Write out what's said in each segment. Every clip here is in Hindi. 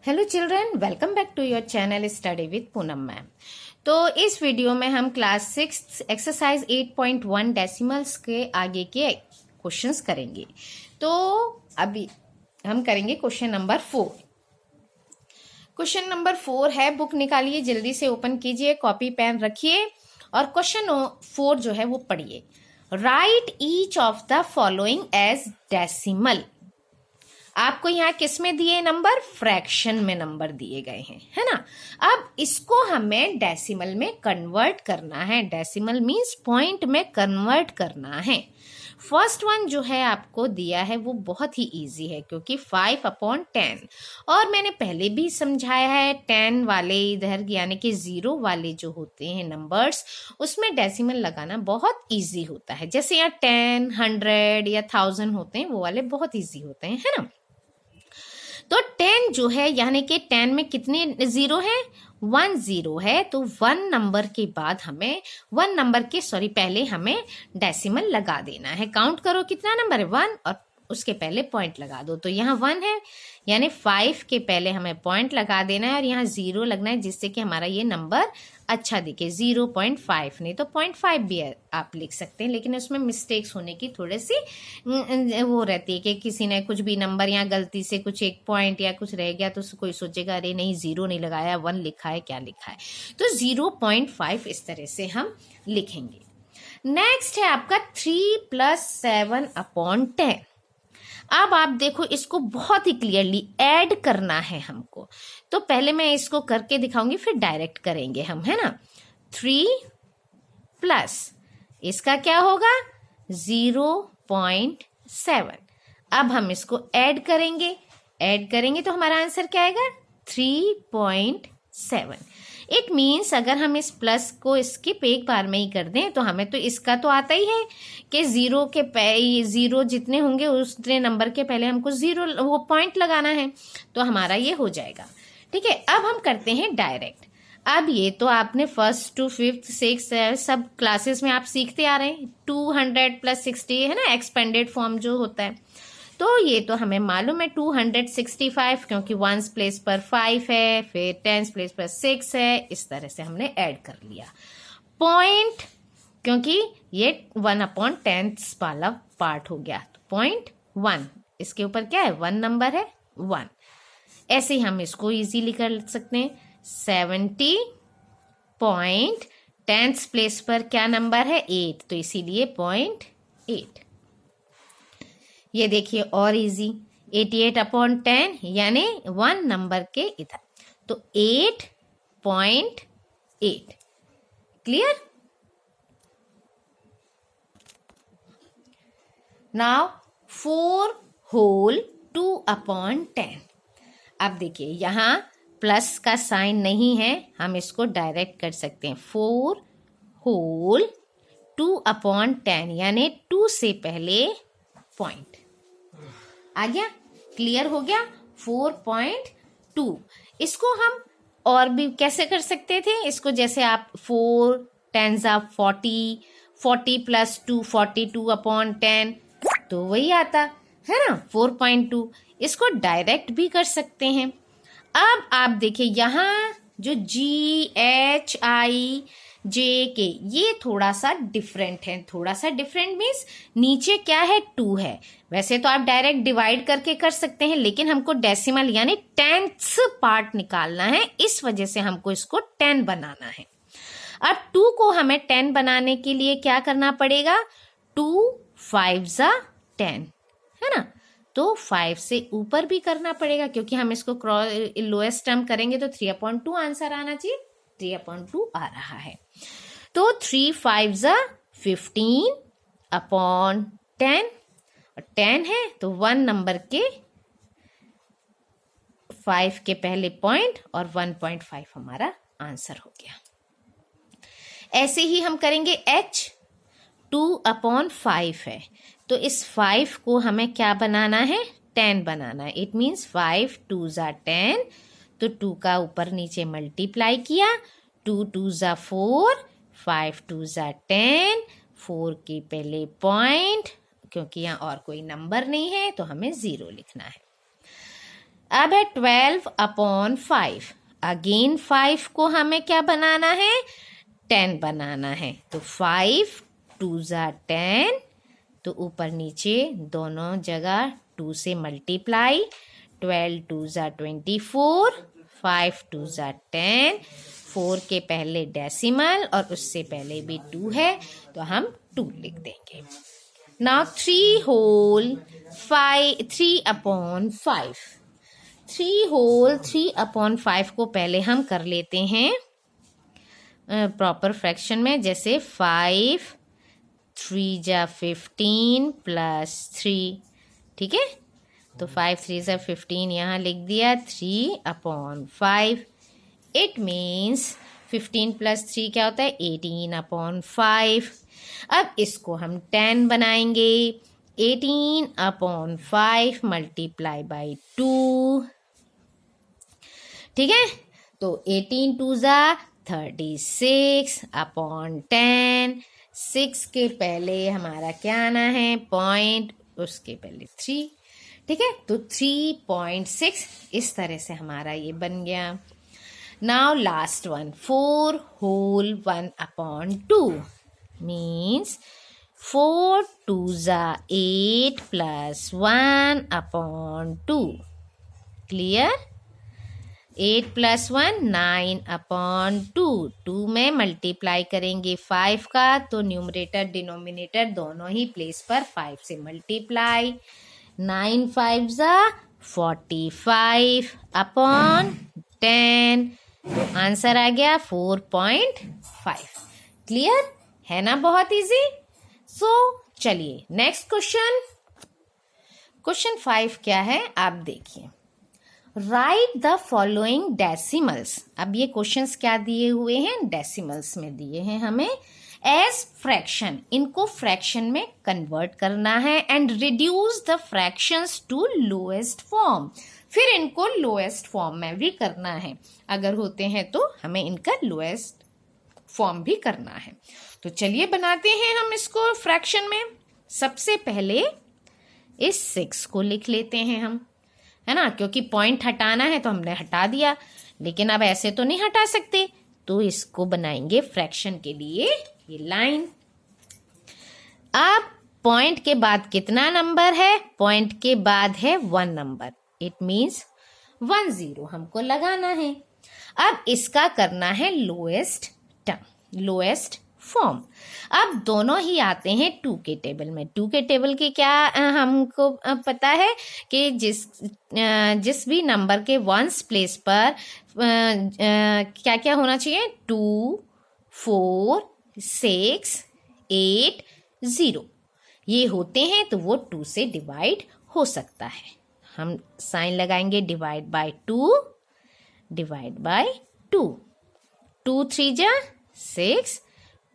Hello children, welcome back to your channel study with Poonam ma'am. तो इस वीडियो में हम क्लास 6 एक्सरसाइज 8.1 डेसिमल्स के आगे के क्वेश्चंस करेंगे। तो अभी हम करेंगे क्वेश्चन नंबर 4। क्वेश्चन नंबर 4 है, बुक निकालिए, जल्दी से ओपन कीजिए, कॉपी पेन रखिए और क्वेश्चन 4 जो है वो पढ़िए। Write each of the following as decimal. आपको यहाँ किस में दिए नंबर? फ्रैक्शन में नंबर दिए गए हैं, है ना। अब इसको हमें डेसिमल में कन्वर्ट करना है। डेसिमल मीन्स पॉइंट में कन्वर्ट करना है। फर्स्ट वन जो है आपको दिया है वो बहुत ही इजी है, क्योंकि 5/10 और मैंने पहले भी समझाया है 10 वाले इधर यानी कि 0 वाले जो होते हैं नंबर्स, उसमें डेसिमल लगाना बहुत इजी होता है। जैसे यहाँ 10, 100 या 1000 होते हैं, वो वाले बहुत इजी होते हैं, है ना। तो 10 जो है यानी कि 10 में कितने जीरो है? 1 0 है। तो 1 नंबर के बाद हमें पहले हमें डेसिमल लगा देना है। काउंट करो कितना नंबर है? 1 और उसके पहले पॉइंट लगा दो। तो यहाँ 1 है यानी 5 के पहले हमें पॉइंट लगा देना है और यहाँ 0 लगना है, जिससे कि हमारा ये नंबर अच्छा दिखे। 0.5 नहीं तो 0.5 भी आप लिख सकते हैं, लेकिन उसमें मिस्टेक्स होने की थोड़ी सी वो रहती है कि किसी ने कुछ भी नंबर यहाँ गलती से कुछ एक पॉइंट या कुछ रह गया तो कोई सोचेगा अरे नहीं 0 नहीं लगाया, 1 लिखा है, क्या लिखा है। तो 0.5 इस तरह से हम लिखेंगे। नेक्स्ट है आपका 3 + 7/10। अब आप देखो, इसको बहुत ही क्लियरली ऐड करना है हमको। तो पहले मैं इसको करके दिखाऊंगी, फिर डायरेक्ट करेंगे हम, है ना। 3 प्लस इसका क्या होगा? 0.7। अब हम इसको ऐड करेंगे तो हमारा आंसर क्या आएगा? 3.7। इट मीन्स अगर हम इस प्लस को स्किप एक बार में ही कर दें तो हमें तो इसका तो आता ही है कि 0 जितने होंगे उतने नंबर के पहले हमको 0 वो पॉइंट लगाना है, तो हमारा ये हो जाएगा। ठीक है, अब हम करते हैं डायरेक्ट। अब ये तो आपने 1st to 5th 6th सब क्लासेस में आप सीखते आ रहे हैं। 200 + 60 है ना, एक्सपेंडेड फॉर्म जो होता है। तो ये तो हमें मालूम है 265, क्योंकि 1s प्लेस पर 5 है, फिर 10s प्लेस पर 6 है। इस तरह से हमने ऐड कर लिया। पॉइंट, क्योंकि ये 1/10 वाला पार्ट हो गया, तो 0.1 इसके ऊपर क्या है? 1 नंबर है, 1। ऐसे ही हम इसको इजीली कर सकते हैं। 70.10 प्लेस पर क्या नंबर है? 8, तो इसीलिए 0.8। ये देखिए और इजी, 88/10 यानी 1 नंबर के इधर, तो 8.8। क्लियर? Now 4 whole 2/10। अब देखिए यहाँ प्लस का साइन नहीं है, हम इसको डायरेक्ट कर सकते हैं। 4 होल 2/10 यानी 2 से पहले पॉइंट आ गया। क्लियर हो गया? 4.2। इसको हम और भी कैसे कर सकते थे? इसको जैसे आप 4 10s 40, 40 + 2 42/10, तो वही आता है ना 4.2। इसको डायरेक्ट भी कर सकते हैं। अब आप देखिए यहाँ जो GHIJK ये थोड़ा सा डिफरेंट है। थोड़ा सा डिफरेंट मीन्स नीचे क्या है? 2 है। वैसे तो आप डायरेक्ट डिवाइड करके कर सकते हैं, लेकिन हमको डेसिमल यानी 10th पार्ट निकालना है, इस वजह से हमको इसको 10 बनाना है। अब 2 को हमें 10 बनाने के लिए क्या करना पड़ेगा? 2 5s 10, है ना। तो 5 से ऊपर भी करना पड़ेगा, क्योंकि हम इसको लोएस्ट टर्म करेंगे तो 3/2 आंसर आना चाहिए। 3/2 आ रहा है। तो 3 5s 15/10 और 10 है तो 1 नंबर के 5 के पहले पॉइंट और 1.5 हमारा आंसर हो गया। ऐसे ही हम करेंगे H 2/5 है, तो इस 5 को हमें क्या बनाना है? 10 बनाना है। इट मीन्स 5 2s 10, तो 2 का ऊपर नीचे मल्टीप्लाई किया, 2 2s 4, 5 2s 10, 4 के पहले पॉइंट, क्योंकि यहाँ और कोई नंबर नहीं है तो हमें 0 लिखना है। अब है 12/5। अगेन 5 को हमें क्या बनाना है, 10 बनाना है। तो 5 2 ज़ा 10, तो ऊपर नीचे दोनों जगह 2 से मल्टीप्लाई। 12 2 ज़ा 24, 5 2 ज़ा 10, 4 के पहले डेसिमल और उससे पहले भी 2 है तो हम 2 लिख देंगे। नाउ 3/5 3/5 को पहले हम कर लेते हैं प्रॉपर फ्रैक्शन में, जैसे 5 3 ज़ा 15 प्लस 3, ठीक है। तो 5 3 ज़ा 15 यहाँ लिख दिया 3/5। इट मीन्स 15 प्लस 3 क्या होता है, 18/5। अब इसको हम 10 बनाएंगे। 18/5 मल्टीप्लाई बाई 2, ठीक है। तो 18 2 ज़ा 36/10। 6 के पहले हमारा क्या आना है, पॉइंट, उसके पहले 3, ठीक है। तो 3.6 इस तरह से हमारा ये बन गया। नाउ लास्ट वन, 4/1/2 मीन्स 4 2 ज़ा 8 प्लस 1/2। क्लियर। 8 प्लस 1 9/2। 2 में मल्टीप्लाई करेंगे 5 का, तो न्यूमरेटर डिनोमिनेटर दोनों ही प्लेस पर 5 से मल्टीप्लाई। 9 5 ज़ा 45/10, तो आंसर आ गया 4.5। क्लियर है ना, बहुत इजी। सो चलिए नेक्स्ट क्वेश्चन। क्वेश्चन 5 क्या है आप देखिए। Right the following decimals. अब ये क्वेश्चंस क्या दिए हुए हैं, डेसिमल्स में दिए हैं हमें एज फ्रैक्शन। इनको फ्रैक्शन में कन्वर्ट करना है and reduce the fractions to lowest form. फिर इनको लोएस्ट फॉर्म में भी करना है, अगर होते हैं तो हमें इनका लोएस्ट फॉर्म भी करना है। तो चलिए बनाते हैं हम इसको फ्रैक्शन में। सबसे पहले इस 6 को लिख लेते हैं हम, है ना, क्योंकि पॉइंट हटाना है तो हमने हटा दिया, लेकिन अब ऐसे तो नहीं हटा सकते, तो इसको बनाएंगे फ्रैक्शन के लिए ये लाइन। अब पॉइंट के बाद कितना नंबर है, पॉइंट के बाद है 1 नंबर, इट मीन्स 10 हमको लगाना है। अब इसका करना है लोएस्ट टर्म, लोएस्ट फॉर्म। अब दोनों ही आते हैं 2 के टेबल में। 2 के टेबल की क्या हमको पता है कि जिस भी नंबर के वंस प्लेस पर क्या क्या होना चाहिए, 2 4 6 8 0 ये होते हैं, तो वो 2 से डिवाइड हो सकता है। हम साइन लगाएंगे डिवाइड बाय 2, डिवाइड बाय 2। 2 3 ज़ा 6,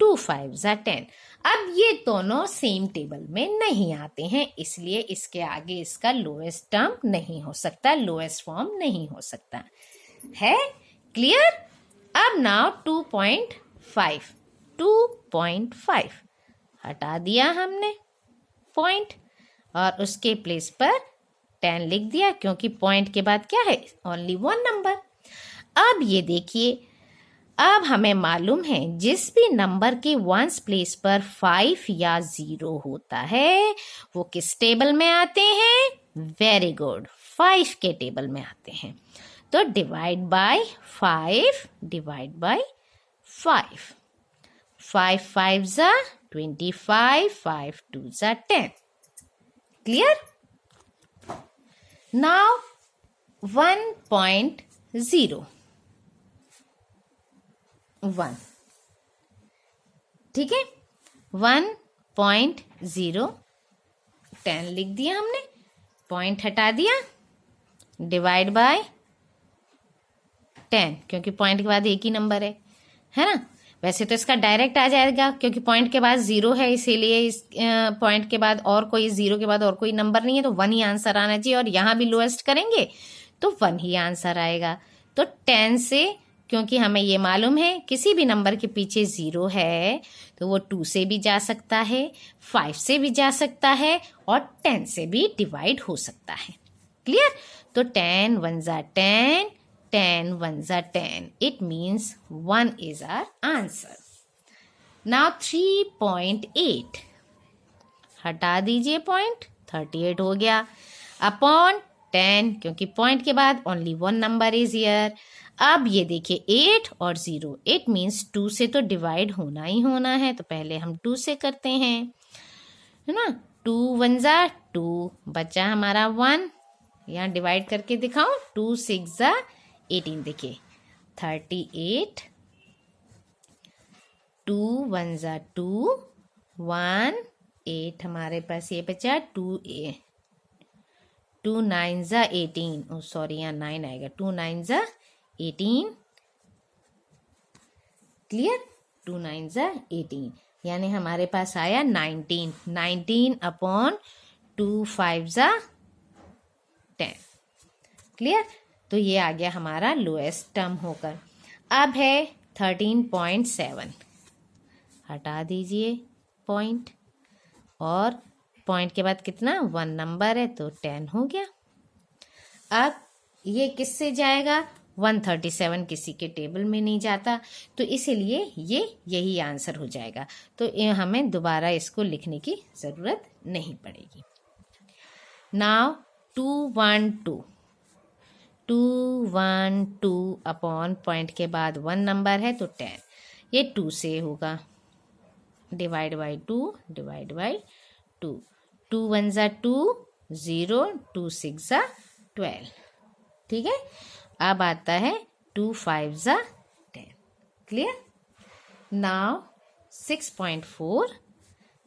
2 5 ज़ा 10। अब ये दोनों सेम टेबल में नहीं आते हैं, इसलिए इसके आगे इसका लोएस्ट टर्म नहीं हो सकता, लोएस्ट फॉर्म नहीं हो सकता है। क्लियर। अब नाउ 2.5 हटा दिया हमने पॉइंट और उसके प्लेस पर 10 लिख दिया, क्योंकि पॉइंट के बाद क्या है, ओनली 1 नंबर। अब ये देखिए, अब हमें मालूम है जिस भी नंबर के वंस प्लेस पर 5 या 0 होता है वो किस टेबल में आते हैं, वेरी गुड, 5 के टेबल में आते हैं। तो डिवाइड बाय 5, डिवाइड बाय 5। 5 5 ज़ा 25, 5 2 ज़ा 10। क्लियर। नाउ 1.0 1, ठीक है। 1.0 10 लिख दिया हमने, पॉइंट हटा दिया, डिवाइड बाय 10, क्योंकि पॉइंट के बाद एक ही नंबर है ना। वैसे तो इसका डायरेक्ट आ जाएगा, क्योंकि पॉइंट के बाद 0 है, इसीलिए इस पॉइंट के बाद और कोई 0 के बाद और कोई नंबर नहीं है, तो 1 ही आंसर आना चाहिए। और यहाँ भी लोएस्ट करेंगे तो 1 ही आंसर आएगा। तो 10 से, क्योंकि हमें ये मालूम है किसी भी नंबर के पीछे 0 है तो वो 2 से भी जा सकता है, 5 से भी जा सकता है और 10 से भी डिवाइड हो सकता है। क्लियर? तो 10 1 जा 10, 10 1 जा 10. It means 1 is our answer. Now 3.8 हटा दीजिए पॉइंट, 38 हो गया अपॉन 10, क्योंकि पॉइंट के बाद ओनली 1 नंबर इज हियर. अब ये देखिए 8 और 0, इट मीन्स 2 से तो डिवाइड होना ही होना है, तो पहले हम 2 से करते हैं, है ना. 2 1 जा 2, बचा हमारा 1. यहाँ डिवाइड करके दिखाओ. 2 6 जा 18. देखिए 38. 2 1 जा 2, 1 8 हमारे पास ये बचा. 2 9 जा 18. ओ सॉरी, यहाँ 9 आएगा. 2 9 जा 18. क्लियर? 2 9 जा 18, यानी हमारे पास आया 19. 19 अपॉन 2 5 जा 10. क्लियर? तो ये आ गया हमारा लोएस्ट टर्म होकर. अब है 13.7. हटा दीजिए पॉइंट, और पॉइंट के बाद कितना 1 नंबर है, तो 10 हो गया. अब ये किससे जाएगा? 137 किसी के टेबल में नहीं जाता, तो इसीलिए ये यही आंसर हो जाएगा. तो हमें दोबारा इसको लिखने की ज़रूरत नहीं पड़ेगी. नाउ 212 अपॉन पॉइंट के बाद 1 नंबर है, तो 10. ये 2 से होगा. Divide by 2, divide by 2. 2 1 जा 2, 0. 2 6 जा 12. ठीक है? अब आता है 2 5 जा 10. क्लियर? नाउ 6.4.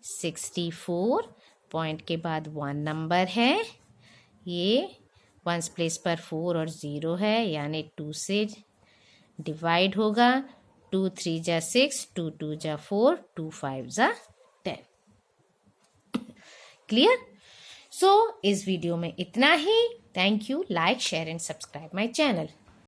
64 पॉइंट के बाद 1 नंबर है, ये 1 प्लेस पर 4 और 0 है, यानी 2 से डिवाइड होगा. 2 3 जा 6, 2 2 जा 4, 2 5 जा 10. क्लियर? सो इस वीडियो में इतना ही. Thank you. Like share and subscribe my channel.